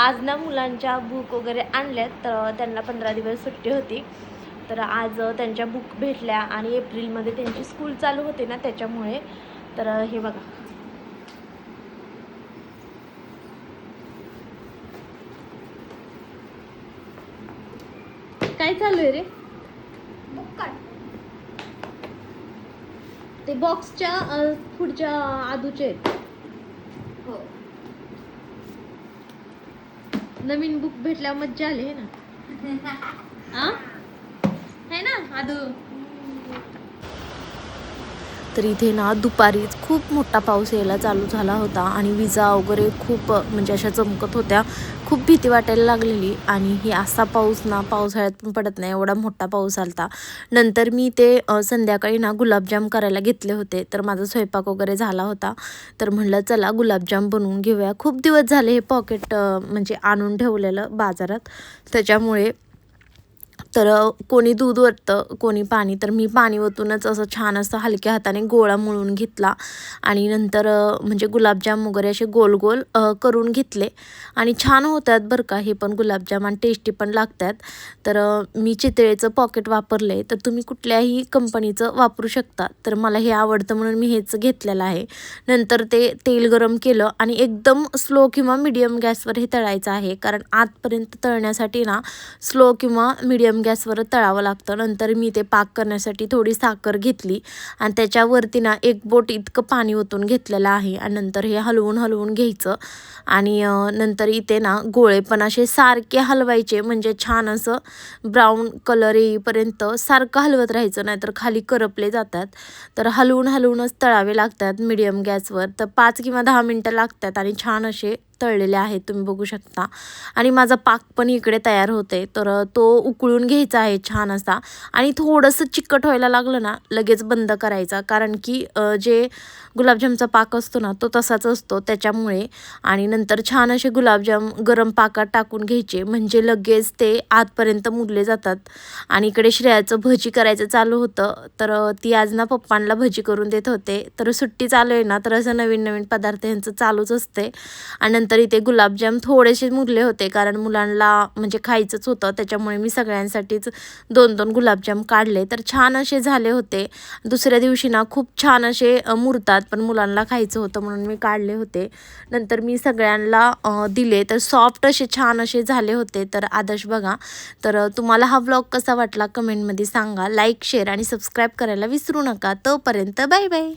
आज ना मुलांच्या बुक वगैरे आणल्यात, तर त्यांना 15 दिवस सुट्टी होती. तर आज त्यांच्या बुक भेटल्या आणि एप्रिलमध्ये त्यांची स्कूल चालू होते ना, त्याच्यामुळे. तर हे बघा, काय चालू आहे रे? बुक काढ. ते बॉक्सच्या पुढच्या आदूचे आहेत. हो. नवीन बुक भेटल्यावर मज्जा आली आहे ना. है ना आदू? तर इथे ना दुपारीच खूप मोठा पाऊस यायला चालू झाला होता आणि विजा वगैरे खूप म्हणजे अशा चमकत होत्या. खूप भीती वाटायला लागलेली. आणि ही असा पाऊस ना पावसाळ्यात पण पडत नाही, एवढा मोठा पाऊस आलता. नंतर मी ते संध्याकाळी ना गुलाबजाम करायला घेतले होते. तर माझा स्वयंपाक वगैरे झाला होता. तर म्हणलं चला गुलाबजाम बनवून घेऊया. खूप दिवस झाले हे पॉकेट म्हणजे आणून ठेवलेलं बाजारात, त्याच्यामुळे. तर कोणी दूध ओततं, कोणी पाणी. तर मी पाणी ओतूनच असं छान असं हलक्या हाताने गोळा मळून घेतला. आणि नंतर म्हणजे गुलाबजाम वगैरे असे गोल गोल करून घेतले. आणि छान होतात बरं का हे पण गुलाबजाम, आणि टेस्टी पण लागतात. तर मी चितळेचं पॉकेट वापरले, तर तुम्ही कुठल्याही कंपनीचं वापरू शकता. तर मला हे आवडतं म्हणून मी हेच घेतलेलं आहे. नंतर ते तेल गरम केलं आणि एकदम स्लो किंवा मीडियम गॅसवर हे तळायचं आहे, कारण आतपर्यंत तळण्यासाठी ना स्लो किंवा मीडियम गॅसवर तळावं लागतं. नंतर मी ते पाक करण्यासाठी थोडी साखर घेतली आणि त्याच्यावरती ना 1 बोट इतकं पाणी ओतून घेतलेलं आहे. आणि नंतर हे हलवून हलवून घ्यायचं. आणि नंतर इथे ना गोळे पण असे सारखे हलवायचे, म्हणजे छान असं ब्राऊन कलर येईपर्यंत सारखं हलवत राहायचं, नाहीतर खाली करपले जातात. तर हलवून हलवूनच तळावे लागतात मीडियम गॅसवर. तर 5 किंवा 10 मिनटं लागतात आणि छान असे तळलेले आहेत, तुम्ही बघू शकता. आणि माझा पाक पण इकडे तयार होते. तर तो उकळून घ्यायचा आहे छान असा. आणि थोडंसं चिकट व्हायला लागलं ना लगेच बंद करायचा, कारण की जे गुलाबजामचा पाक असतो ना तो तसाच असतो, त्याच्यामुळे. आणि नंतर छान असे गुलाबजाम गरम पाकात टाकून घ्यायचे, म्हणजे लगेच ते आतपर्यंत मुरले जातात. आणि इकडे श्रेयाचं भजी करायचं चालू होतं. तर ती आज ना पप्पांना भजी करून देत होते. तर सुट्टी चालू आहे ना, तर असं नवीन नवीन पदार्थ यांचं चालूच असते. आणि नंतर इथे गुलाबजाम थोडेसे मुरले होते, कारण मुलांना म्हणजे खायचंच होतं, त्याच्यामुळे मी सगळ्यांसाठीच 2-2 गुलाबजाम काढले. तर छान असे झाले होते. दुसऱ्या दिवशी ना खूप छान असे मुरतात, पण मुलांना खायचं होतं म्हणून मी काढले होते. नंतर मी सगळ्यांना दिले, तर सॉफ्ट असे छान असे झाले होते. तर आदर्श बघा. तर तुम्हाला हा व्लॉग कसा वाटला कमेंटमध्ये सांगा. लाईक, शेअर आणि सबस्क्राईब करायला विसरू नका. तोपर्यंत बाय बाय.